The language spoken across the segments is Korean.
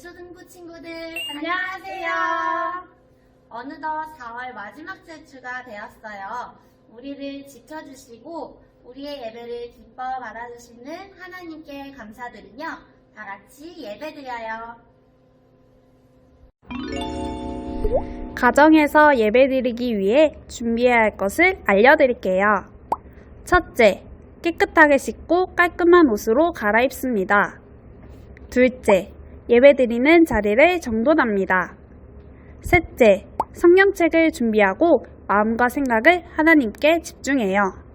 초등부 친구들 안녕하세요. 어느덧 4월 마지막 주가 되었어요. 우리를 지켜주시고 우리의 예배를 기뻐 받아주시는 하나님께 감사드리며 다 같이 예배드려요. 가정에서 예배드리기 위해 준비해야 할 것을 알려드릴게요. 첫째, 깨끗하게 씻고 깔끔한 옷으로 갈아입습니다. 둘째, 예배드리는 자리를 정돈합니다. 셋째, 성경책을 준비하고 마음과 생각을 하나님께 집중해요.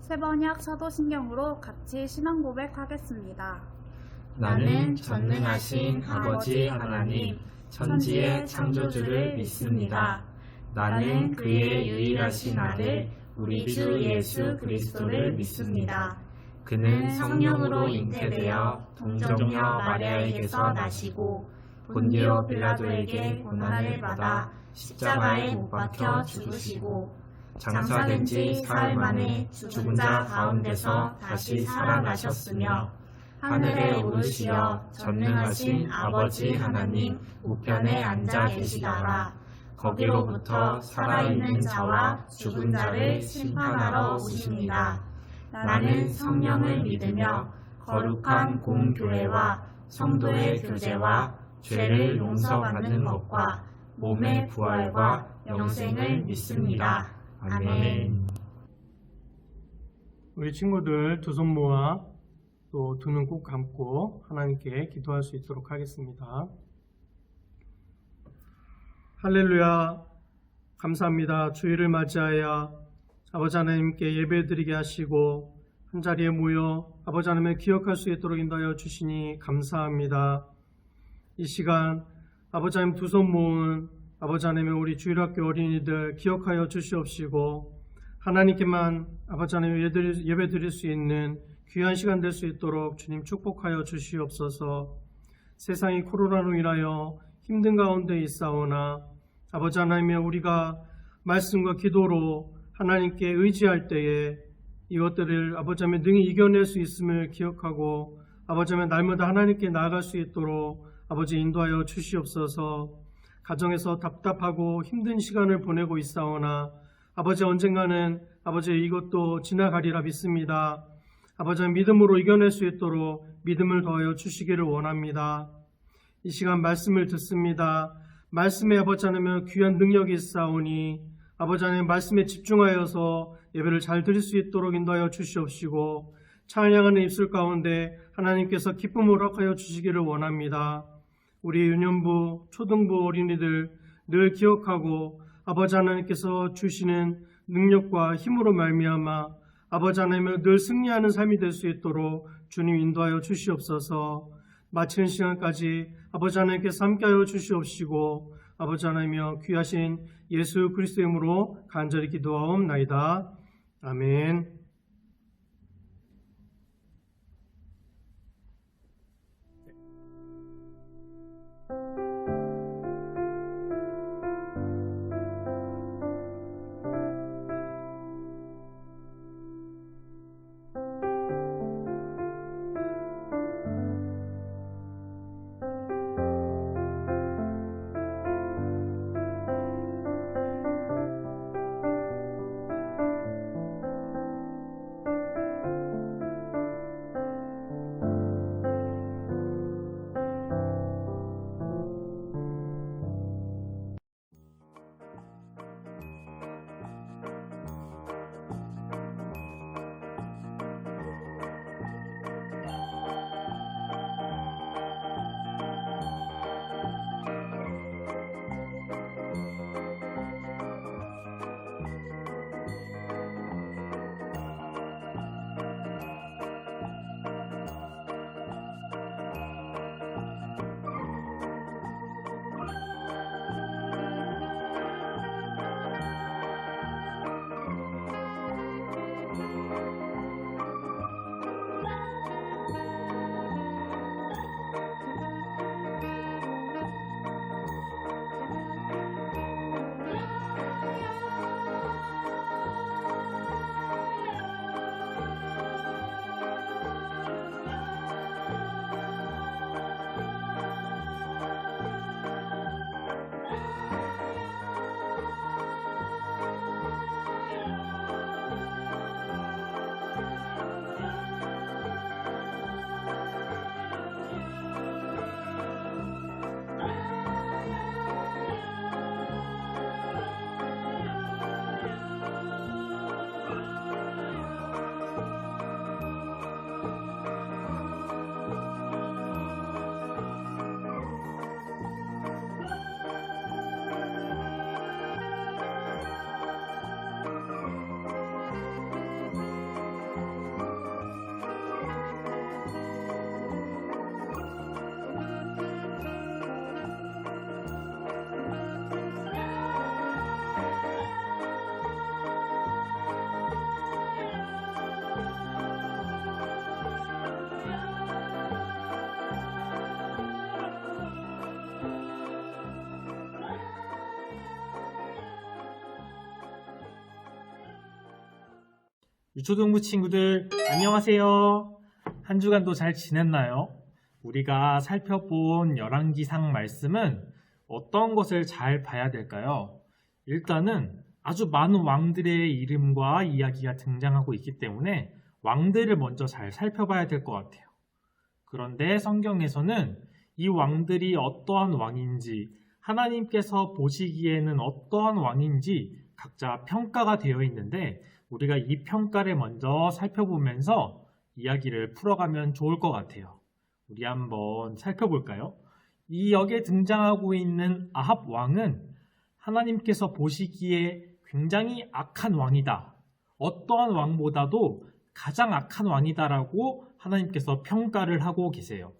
세번역 사도신경으로 같이 신앙 고백하겠습니다. 나는 전능하신 아버지 하나님, 천지의 창조주를 믿습니다. 나는 그의 유일하신 아들, 우리 주 예수 그리스도를 믿습니다. 그는 성령으로 잉태되어 동정녀 마리아에게서 나시고 본디오 빌라도에게 고난을 받아 십자가에 못 박혀 죽으시고 장사된 지 사흘 만에 죽은 자 가운데서 다시 살아나셨으며 하늘에 오르시어 전능하신 아버지 하나님 우편에 앉아 계시다가 거기로부터 살아있는 자와 죽은 자를 심판하러 오십니다. 나는 성령을 믿으며 거룩한 공교회와 성도의 교제와 죄를 용서받는 것과 몸의 부활과 영생을 믿습니다. 아멘. 우리 친구들 두 손 모아 또 두 눈 꼭 감고 하나님께 기도할 수 있도록 하겠습니다. 할렐루야, 감사합니다. 주일을 맞이하여 아버지 하나님께 예배드리게 하시고 한자리에 모여 아버지 하나님을 기억할 수 있도록 인도하여 주시니 감사합니다. 이 시간 아버지 하나님 두 손 모은 아버지 하나님의 우리 주일학교 어린이들 기억하여 주시옵시고 하나님께만 아버지 하나님 예배 드릴 수 있는 귀한 시간 될 수 있도록 주님 축복하여 주시옵소서. 세상이 코로나로 인하여 힘든 가운데 있사오나 아버지 하나님의 우리가 말씀과 기도로 하나님께 의지할 때에 이것들을 아버지 하나님 능히 이겨낼 수 있음을 기억하고 아버지 하나님 날마다 하나님께 나아갈 수 있도록 아버지 인도하여 주시옵소서. 가정에서 답답하고 힘든 시간을 보내고 있사오나 아버지 언젠가는 아버지 이것도 지나가리라 믿습니다. 아버지 믿음으로 이겨낼 수 있도록 믿음을 더하여 주시기를 원합니다. 이 시간 말씀을 듣습니다. 말씀에 아버지 하나님 귀한 능력이 있사오니 아버지 하나님 말씀에 집중하여서 예배를 잘 드릴 수 있도록 인도하여 주시옵시고 찬양하는 입술 가운데 하나님께서 기쁨을 허락하여 주시기를 원합니다. 우리 유년부, 초등부 어린이들 늘 기억하고 아버지 하나님께서 주시는 능력과 힘으로 말미암아 아버지 하나님을 늘 승리하는 삶이 될 수 있도록 주님 인도하여 주시옵소서. 마치는 시간까지 아버지 하나님께서 함께하여 주시옵시고 아버지 하나님이여 귀하신 예수 그리스도의 이름으로 간절히 기도하옵나이다. 아멘. 유초등부 친구들 안녕하세요. 한 주간도 잘 지냈나요? 우리가 살펴본 열왕기상 말씀은 어떤 것을 잘 봐야 될까요? 일단은 아주 많은 왕들의 이름과 이야기가 등장하고 있기 때문에 왕들을 먼저 잘 살펴봐야 될 것 같아요. 그런데 성경에서는 이 왕들이 어떠한 왕인지, 하나님께서 보시기에는 어떠한 왕인지 각자 평가가 되어 있는데 우리가 이 평가를 먼저 살펴보면서 이야기를 풀어가면 좋을 것 같아요. 우리 한번 살펴볼까요? 이 역에 등장하고 있는 아합 왕은 하나님께서 보시기에 굉장히 악한 왕이다. 어떠한 왕보다도 가장 악한 왕이다라고 하나님께서 평가를 하고 계세요.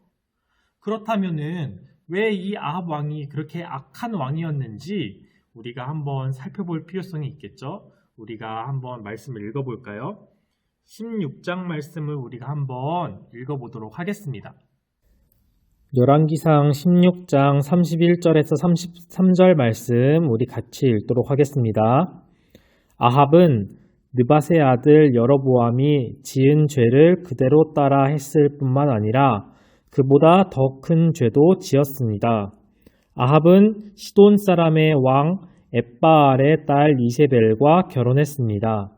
그렇다면은 왜 이 아합 왕이 그렇게 악한 왕이었는지 우리가 한번 살펴볼 필요성이 있겠죠? 우리가 한번 말씀을 읽어볼까요? 16장 말씀을 우리가 한번 읽어보도록 하겠습니다. 열왕기상 16장 31절에서 33절 말씀 우리 같이 읽도록 하겠습니다. 아합은 느밧의 아들 여로보암이 지은 죄를 그대로 따라 했을 뿐만 아니라 그보다 더 큰 죄도 지었습니다. 아합은 시돈 사람의 왕 엣바알의 딸 이세벨과 결혼했습니다.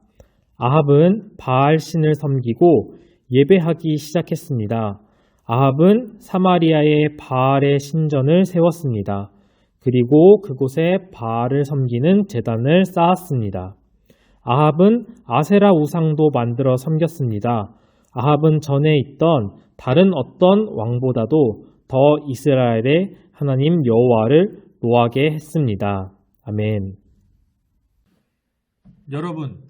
아합은 바알 신을 섬기고 예배하기 시작했습니다. 아합은 사마리아에 바알의 신전을 세웠습니다. 그리고 그곳에 바알을 섬기는 제단을 쌓았습니다. 아합은 아세라 우상도 만들어 섬겼습니다. 아합은 전에 있던 다른 어떤 왕보다도 더 이스라엘의 하나님 여호와를 노하게 했습니다. 아멘. 여러분,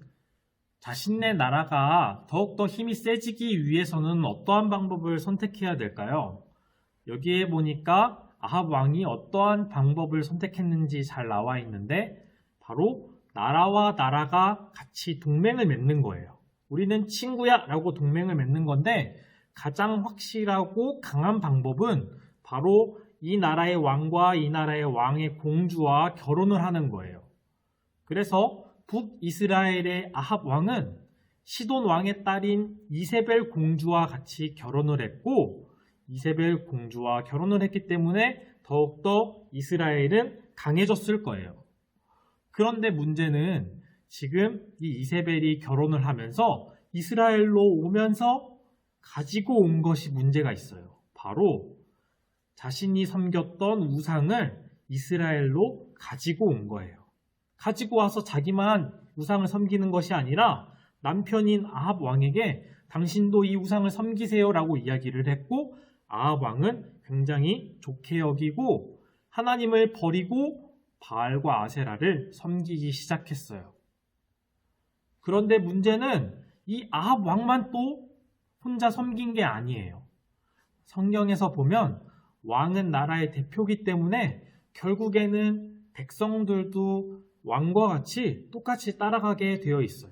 자신의 나라가 더욱더 힘이 세지기 위해서는 어떠한 방법을 선택해야 될까요? 여기에 보니까 아합 왕이 어떠한 방법을 선택했는지 잘 나와 있는데 바로 나라와 나라가 같이 동맹을 맺는 거예요. 우리는 친구야 라고 동맹을 맺는 건데 가장 확실하고 강한 방법은 바로 이 나라의 왕과 이 나라의 왕의 공주와 결혼을 하는 거예요. 그래서 북이스라엘의 아합 왕은 시돈 왕의 딸인 이세벨 공주와 같이 결혼을 했고 이세벨 공주와 결혼을 했기 때문에 더욱더 이스라엘은 강해졌을 거예요. 그런데 문제는 지금 이 이세벨이 결혼을 하면서 이스라엘로 오면서 가지고 온 것이 문제가 있어요. 바로 자신이 섬겼던 우상을 이스라엘로 가지고 온 거예요. 가지고 와서 자기만 우상을 섬기는 것이 아니라 남편인 아합 왕에게 당신도 이 우상을 섬기세요 라고 이야기를 했고 아합 왕은 굉장히 좋게 여기고 하나님을 버리고 바알과 아세라를 섬기기 시작했어요. 그런데 문제는 이 아합 왕만 또 혼자 섬긴 게 아니에요. 성경에서 보면 왕은 나라의 대표이기 때문에 결국에는 백성들도 왕과 같이 똑같이 따라가게 되어 있어요.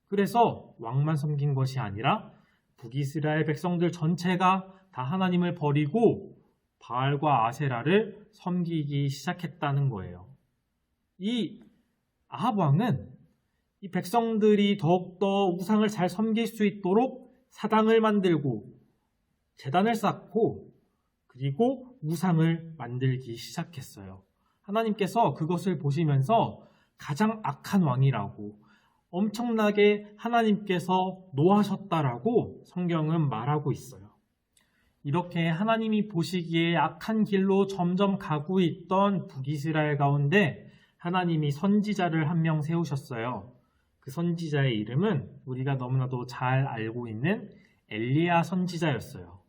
그래서 왕만 섬긴 것이 아니라 북이스라엘 백성들 전체가 다 하나님을 버리고 바알과 아세라를 섬기기 시작했다는 거예요. 이 아합 왕은 이 백성들이 더욱더 우상을 잘 섬길 수 있도록 사당을 만들고 제단을 쌓고 그리고 우상을 만들기 시작했어요. 하나님께서 그것을 보시면서 가장 악한 왕이라고 엄청나게 하나님께서 노하셨다라고 성경은 말하고 있어요. 이렇게 하나님이 보시기에 악한 길로 점점 가고 있던 북이스라엘 가운데 하나님이 선지자를 한 명 세우셨어요. 그 선지자의 이름은 우리가 너무나도 잘 알고 있는 엘리야 선지자였어요.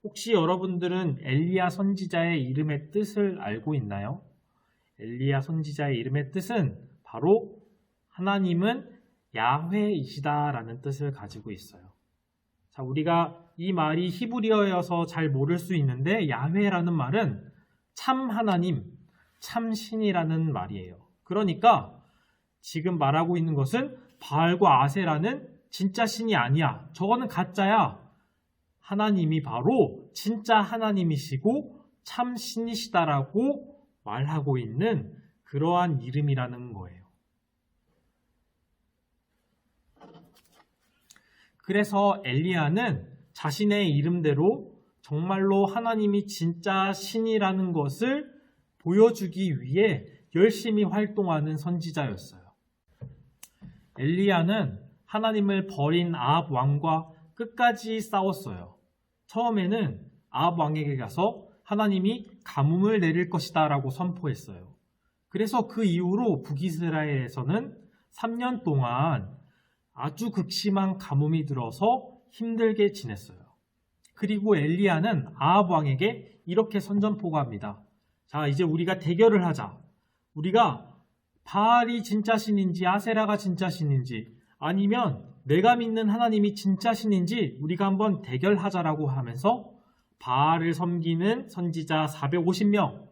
혹시 여러분들은 엘리야 선지자의 이름의 뜻을 알고 있나요? 엘리야 선지자의 이름의 뜻은 바로 하나님은 야훼이시다라는 뜻을 가지고 있어요. 자, 우리가 이 말이 히브리어여서 잘 모를 수 있는데 야훼라는 말은 참 하나님, 참 신이라는 말이에요. 그러니까 지금 말하고 있는 것은 바알과 아세라는 진짜 신이 아니야. 저거는 가짜야. 하나님이 바로 진짜 하나님이시고 참 신이시다라고 말하고 있는 그러한 이름이라는 거예요. 그래서 엘리야는 자신의 이름대로 정말로 하나님이 진짜 신이라는 것을 보여주기 위해 열심히 활동하는 선지자였어요. 엘리야는 하나님을 버린 아합 왕과 끝까지 싸웠어요. 처음에는 아합 왕에게 가서 하나님이 가뭄을 내릴 것이다 라고 선포했어요. 그래서 그 이후로 북이스라엘에서는 3년 동안 아주 극심한 가뭄이 들어서 힘들게 지냈어요. 그리고 엘리야는 아합 왕에게 이렇게 선전포고합니다. 자, 이제 우리가 대결을 하자. 우리가 바알이 진짜 신인지 아세라가 진짜 신인지 아니면 내가 믿는 하나님이 진짜 신인지 우리가 한번 대결하자라고 하면서 바알을 섬기는 선지자 450명,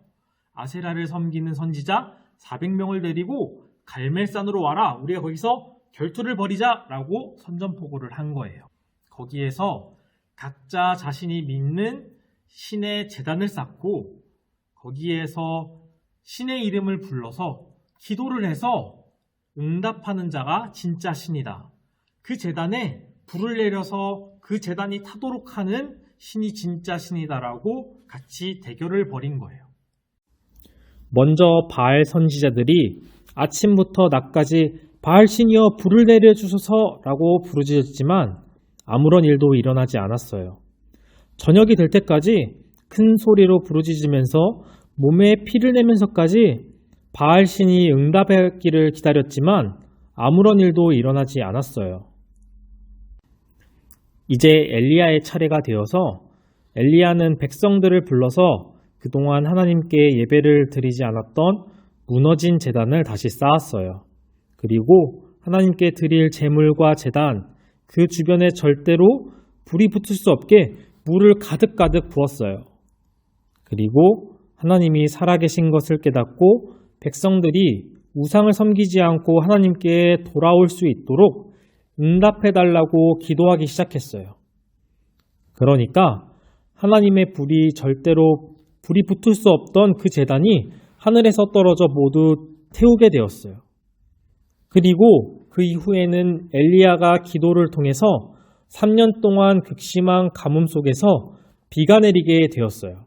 아세라를 섬기는 선지자 400명을 데리고 갈멜산으로 와라. 우리가 거기서 결투를 벌이자라고 선전포고를 한 거예요. 거기에서 각자 자신이 믿는 신의 제단을 쌓고 거기에서 신의 이름을 불러서 기도를 해서 응답하는 자가 진짜 신이다. 그 제단에 불을 내려서 그 제단이 타도록 하는 신이 진짜 신이다라고 같이 대결을 벌인 거예요. 먼저 바알 선지자들이 아침부터 낮까지 바알 신이여 불을 내려주소서라고 부르짖었지만 아무런 일도 일어나지 않았어요. 저녁이 될 때까지 큰 소리로 부르짖으면서 몸에 피를 내면서까지 바알 신이 응답하기를 기다렸지만 아무런 일도 일어나지 않았어요. 이제 엘리야의 차례가 되어서 엘리야는 백성들을 불러서 그동안 하나님께 예배를 드리지 않았던 무너진 제단을 다시 쌓았어요. 그리고 하나님께 드릴 제물과 제단, 그 주변에 절대로 불이 붙을 수 없게 물을 가득가득 부었어요. 그리고 하나님이 살아계신 것을 깨닫고 백성들이 우상을 섬기지 않고 하나님께 돌아올 수 있도록 응답해달라고 기도하기 시작했어요. 그러니까 하나님의 불이 붙을 수 없던 그 제단이 하늘에서 떨어져 모두 태우게 되었어요. 그리고 그 이후에는 엘리야가 기도를 통해서 3년 동안 극심한 가뭄 속에서 비가 내리게 되었어요.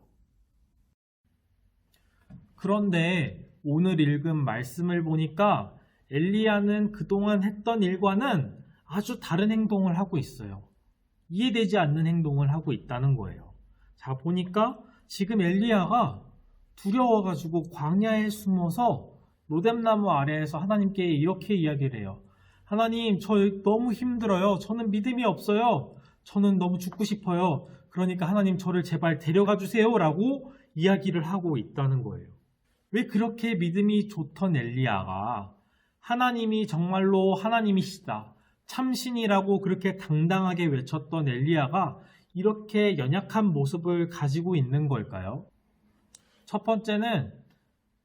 그런데 오늘 읽은 말씀을 보니까 엘리야는 그동안 했던 일과는 아주 다른 행동을 하고 있어요. 이해되지 않는 행동을 하고 있다는 거예요. 자, 보니까 지금 엘리야가 두려워가지고 광야에 숨어서 로뎀나무 아래에서 하나님께 이렇게 이야기를 해요. 하나님, 저 너무 힘들어요. 저는 믿음이 없어요. 저는 너무 죽고 싶어요. 그러니까 하나님 저를 제발 데려가 주세요 라고 이야기를 하고 있다는 거예요. 왜 그렇게 믿음이 좋던 엘리야가 하나님이 정말로 하나님이시다, 참신이라고 그렇게 당당하게 외쳤던 엘리야가 이렇게 연약한 모습을 가지고 있는 걸까요? 첫 번째는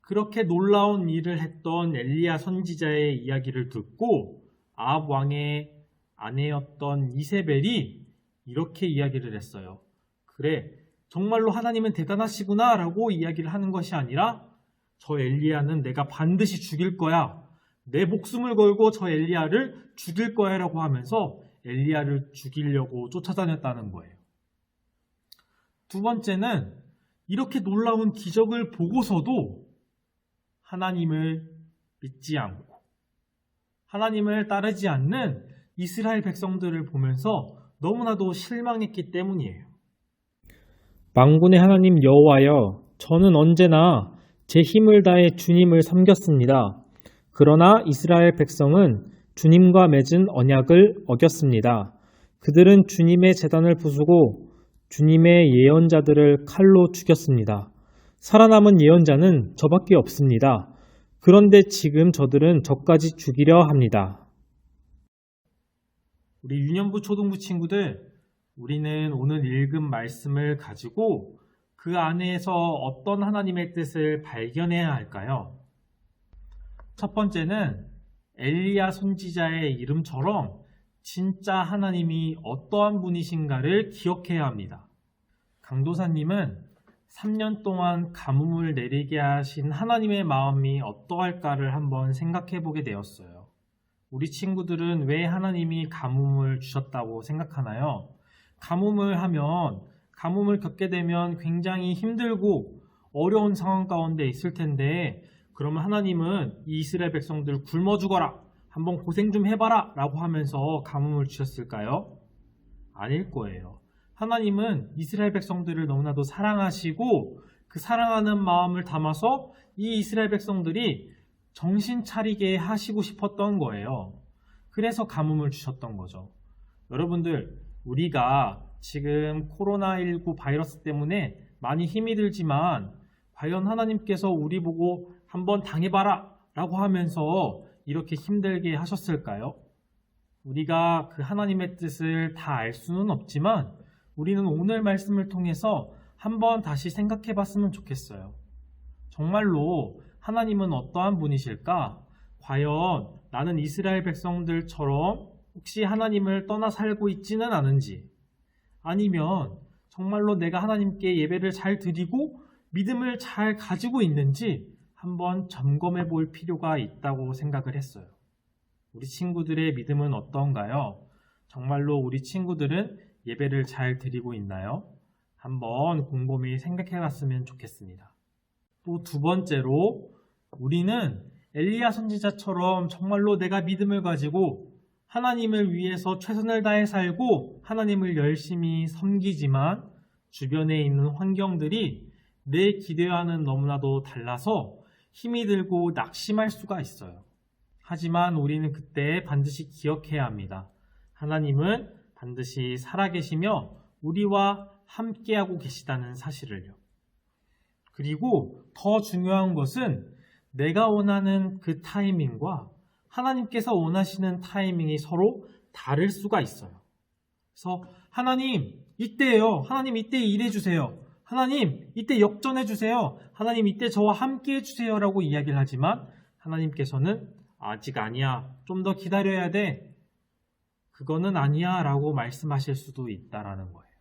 그렇게 놀라운 일을 했던 엘리야 선지자의 이야기를 듣고 아합 왕의 아내였던 이세벨이 이렇게 이야기를 했어요. 그래, 정말로 하나님은 대단하시구나 라고 이야기를 하는 것이 아니라 저 엘리야는 내가 반드시 죽일 거야. 내 목숨을 걸고 저 엘리야를 죽일 거야 라고 하면서 엘리야를 죽이려고 쫓아다녔다는 거예요. 두 번째는 이렇게 놀라운 기적을 보고서도 하나님을 믿지 않고 하나님을 따르지 않는 이스라엘 백성들을 보면서 너무나도 실망했기 때문이에요. 만군의 하나님 여호와여, 저는 언제나 제 힘을 다해 주님을 섬겼습니다. 그러나 이스라엘 백성은 주님과 맺은 언약을 어겼습니다. 그들은 주님의 제단을 부수고 주님의 예언자들을 칼로 죽였습니다. 살아남은 예언자는 저밖에 없습니다. 그런데 지금 저들은 저까지 죽이려 합니다. 우리 유년부 초등부 친구들, 우리는 오늘 읽은 말씀을 가지고 그 안에서 어떤 하나님의 뜻을 발견해야 할까요? 첫 번째는 엘리야 선지자의 이름처럼 진짜 하나님이 어떠한 분이신가를 기억해야 합니다. 강도사님은 3년 동안 가뭄을 내리게 하신 하나님의 마음이 어떠할까를 한번 생각해 보게 되었어요. 우리 친구들은 왜 하나님이 가뭄을 주셨다고 생각하나요? 가뭄을 겪게 되면 굉장히 힘들고 어려운 상황 가운데 있을 텐데, 그러면 하나님은 이 이스라엘 백성들 굶어 죽어라, 한번 고생 좀 해봐라 라고 하면서 가뭄을 주셨을까요? 아닐 거예요. 하나님은 이스라엘 백성들을 너무나도 사랑하시고 그 사랑하는 마음을 담아서 이 이스라엘 백성들이 정신 차리게 하시고 싶었던 거예요. 그래서 가뭄을 주셨던 거죠. 여러분들, 우리가 지금 코로나19 바이러스 때문에 많이 힘이 들지만 과연 하나님께서 우리 보고 한번 당해봐라 라고 하면서 이렇게 힘들게 하셨을까요? 우리가 그 하나님의 뜻을 다 알 수는 없지만 우리는 오늘 말씀을 통해서 한번 다시 생각해 봤으면 좋겠어요. 정말로 하나님은 어떠한 분이실까? 과연 나는 이스라엘 백성들처럼 혹시 하나님을 떠나 살고 있지는 않은지, 아니면 정말로 내가 하나님께 예배를 잘 드리고 믿음을 잘 가지고 있는지 한번 점검해 볼 필요가 있다고 생각을 했어요. 우리 친구들의 믿음은 어떤가요? 정말로 우리 친구들은 예배를 잘 드리고 있나요? 한번 곰곰이 생각해 봤으면 좋겠습니다. 또 두 번째로, 우리는 엘리야 선지자처럼 정말로 내가 믿음을 가지고 하나님을 위해서 최선을 다해 살고 하나님을 열심히 섬기지만 주변에 있는 환경들이 내 기대와는 너무나도 달라서 힘이 들고 낙심할 수가 있어요. 하지만 우리는 그때 반드시 기억해야 합니다. 하나님은 반드시 살아계시며 우리와 함께하고 계시다는 사실을요. 그리고 더 중요한 것은 내가 원하는 그 타이밍과 하나님께서 원하시는 타이밍이 서로 다를 수가 있어요. 그래서 하나님 이때요, 하나님 이때 일해주세요, 하나님 이때 역전해주세요, 하나님 이때 저와 함께해주세요 라고 이야기를 하지만 하나님께서는 아직 아니야, 좀 더 기다려야 돼, 그거는 아니야 라고 말씀하실 수도 있다라는 거예요.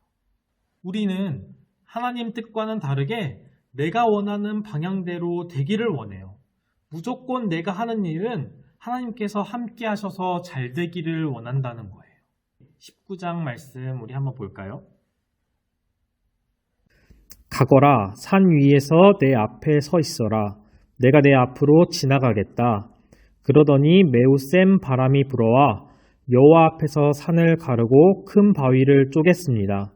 우리는 하나님 뜻과는 다르게 내가 원하는 방향대로 되기를 원해요. 무조건 내가 하는 일은 하나님께서 함께 하셔서 잘 되기를 원한다는 거예요. 19장 말씀 우리 한번 볼까요? 가거라, 산 위에서 내 앞에 서 있어라. 내가 내 앞으로 지나가겠다. 그러더니 매우 센 바람이 불어와 여호와 앞에서 산을 가르고 큰 바위를 쪼갰습니다.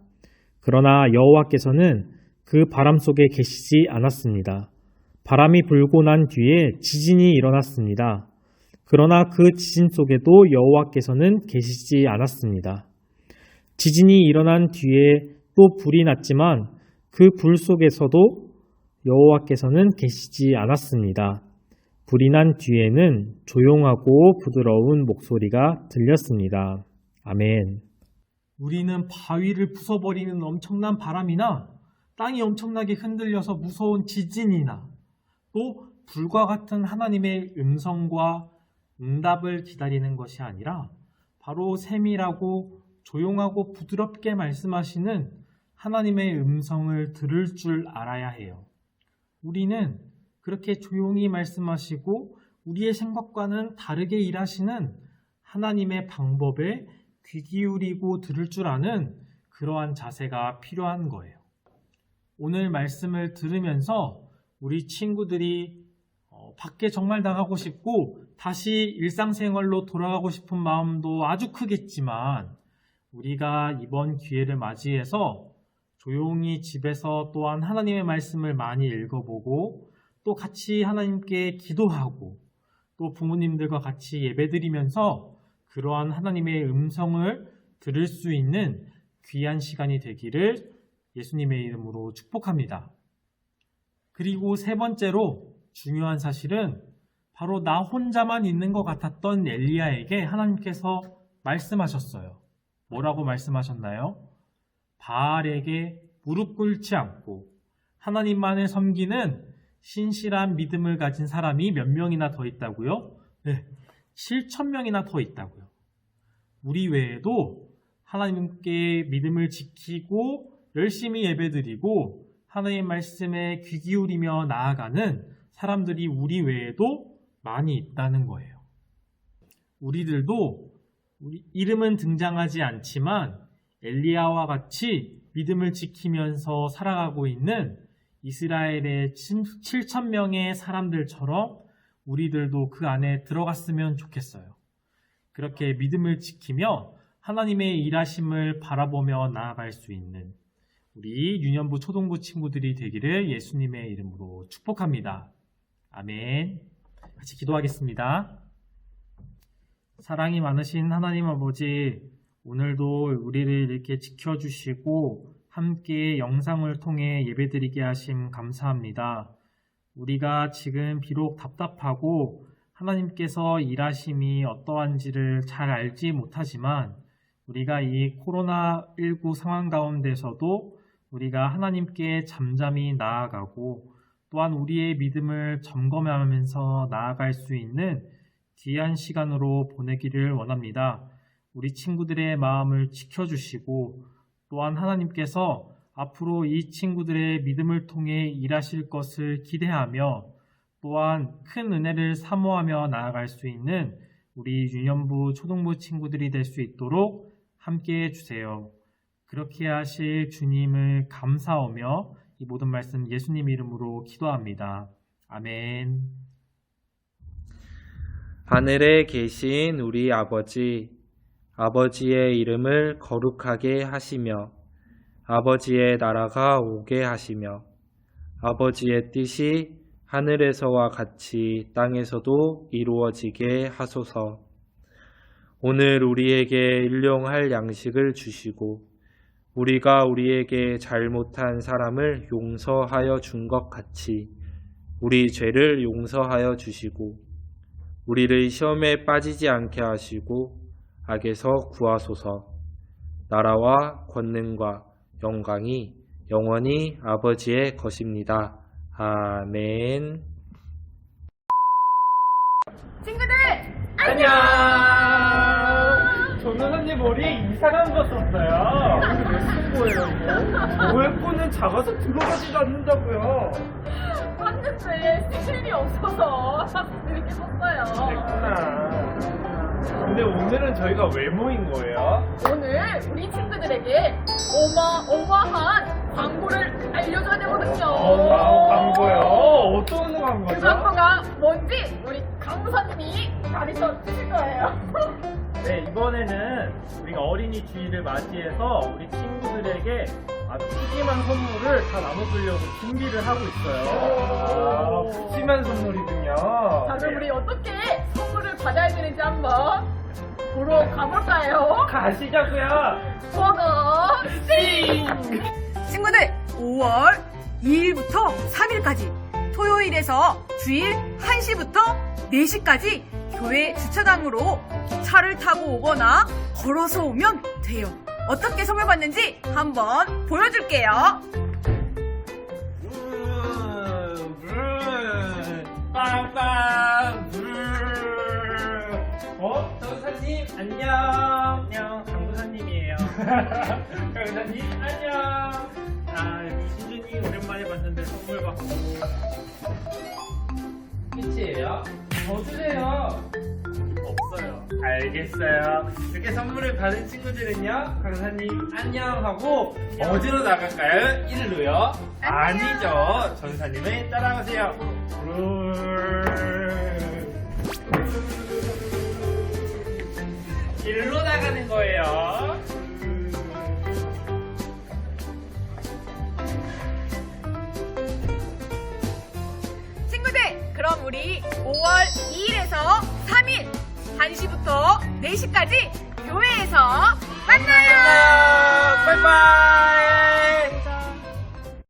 그러나 여호와께서는 그 바람 속에 계시지 않았습니다. 바람이 불고 난 뒤에 지진이 일어났습니다. 그러나 그 지진 속에도 여호와께서는 계시지 않았습니다. 지진이 일어난 뒤에 또 불이 났지만 그 불 속에서도 여호와께서는 계시지 않았습니다. 불이 난 뒤에는 조용하고 부드러운 목소리가 들렸습니다. 아멘. 우리는 바위를 부숴버리는 엄청난 바람이나 땅이 엄청나게 흔들려서 무서운 지진이나 또 불과 같은 하나님의 음성과 응답을 기다리는 것이 아니라 바로 세밀하고 조용하고 부드럽게 말씀하시는 하나님의 음성을 들을 줄 알아야 해요. 우리는 그렇게 조용히 말씀하시고 우리의 생각과는 다르게 일하시는 하나님의 방법에 귀 기울이고 들을 줄 아는 그러한 자세가 필요한 거예요. 오늘 말씀을 들으면서 우리 친구들이 밖에 정말 나가고 싶고 다시 일상생활로 돌아가고 싶은 마음도 아주 크겠지만 우리가 이번 기회를 맞이해서 조용히 집에서 또한 하나님의 말씀을 많이 읽어보고 또 같이 하나님께 기도하고 또 부모님들과 같이 예배드리면서 그러한 하나님의 음성을 들을 수 있는 귀한 시간이 되기를 예수님의 이름으로 축복합니다. 그리고 세 번째로 중요한 사실은 바로 나 혼자만 있는 것 같았던 엘리야에게 하나님께서 말씀하셨어요. 뭐라고 말씀하셨나요? 바알에게 무릎 꿇지 않고 하나님만을 섬기는 신실한 믿음을 가진 사람이 몇 명이나 더 있다고요? 네, 7,000명이나 더 있다고요. 우리 외에도 하나님께 믿음을 지키고 열심히 예배드리고 하나님의 말씀에 귀 기울이며 나아가는 사람들이 우리 외에도 많이 있다는 거예요. 우리들도 이름은 등장하지 않지만 엘리야와 같이 믿음을 지키면서 살아가고 있는 이스라엘의 7,000명의 사람들처럼 우리들도 그 안에 들어갔으면 좋겠어요. 그렇게 믿음을 지키며 하나님의 일하심을 바라보며 나아갈 수 있는 우리 유년부 초등부 친구들이 되기를 예수님의 이름으로 축복합니다. 아멘. 같이 기도하겠습니다. 사랑이 많으신 하나님 아버지, 오늘도 우리를 이렇게 지켜주시고 함께 영상을 통해 예배드리게 하심 감사합니다. 우리가 지금 비록 답답하고 하나님께서 일하심이 어떠한지를 잘 알지 못하지만 우리가 이 코로나19 상황 가운데서도 우리가 하나님께 잠잠히 나아가고 또한 우리의 믿음을 점검하면서 나아갈 수 있는 귀한 시간으로 보내기를 원합니다. 우리 친구들의 마음을 지켜주시고 또한 하나님께서 앞으로 이 친구들의 믿음을 통해 일하실 것을 기대하며 또한 큰 은혜를 사모하며 나아갈 수 있는 우리 유년부 초등부 친구들이 될 수 있도록 함께해 주세요. 그렇게 하실 주님을 감사하며 이 모든 말씀 예수님 이름으로 기도합니다. 아멘. 하늘에 계신 우리 아버지, 아버지의 이름을 거룩하게 하시며 아버지의 나라가 오게 하시며 아버지의 뜻이 하늘에서와 같이 땅에서도 이루어지게 하소서. 오늘 우리에게 일용할 양식을 주시고 우리가 우리에게 잘못한 사람을 용서하여 준 것 같이 우리 죄를 용서하여 주시고 우리를 시험에 빠지지 않게 하시고 악에서 구하소서. 나라와 권능과 영광이 영원히 아버지의 것입니다. 아멘. 친구들 안녕! 전도사님 머리에 이상한 거 썼어요. 왜 쓴 거예요, 이거? OF4는 작아서 들어가지도 않는다고요. 봤는데 스킬이 없어서 이렇게 썼어요. 그랬구나. 근데 오늘은 저희가 왜 모인 거예요? 오늘 우리 친구들에게 어마어마한 광고를 알려줘야 되거든요. 광고요? 어떤 그 광고죠? 광고가 뭔지 우리 강사님이 가르쳐 주실 거예요. 네, 이번에는 우리가 어린이 주일을 맞이해서 우리 친구들에게 아주 푸짐한 선물을 다 나눠주려고 준비를 하고 있어요. 푸짐한 선물이군요. 자, 그럼 우리 어떻게 선물을 받아야 되는지 한번 보러 가볼까요? 가시자고요. 고고 띵! 친구들, 5월 2일부터 3일까지 토요일에서 주일 1시부터 4시까지 교회 주차장으로 차를 타고 오거나 걸어서 오면 돼요. 어떻게 선물 받는지 한번 보여줄게요. 빵빵 강도사님 안녕. 안녕. 강도사님이에요. 강도사님 안녕. 여기 신준이 오랜만에 봤는데 선물 받고. 끝이에요? 더 주세요. 없어요. 알겠어요. 이렇게 선물을 받은 친구들은요, 강사님 안녕하고 어디로 나갈까요? 일로요? 아니죠. 전사님을 따라가세요. 일로 나가는 거예요. 친구들, 그럼 우리 5월 2일에서 3일 1시부터 4시까지 교회에서 만나요. 바이바이.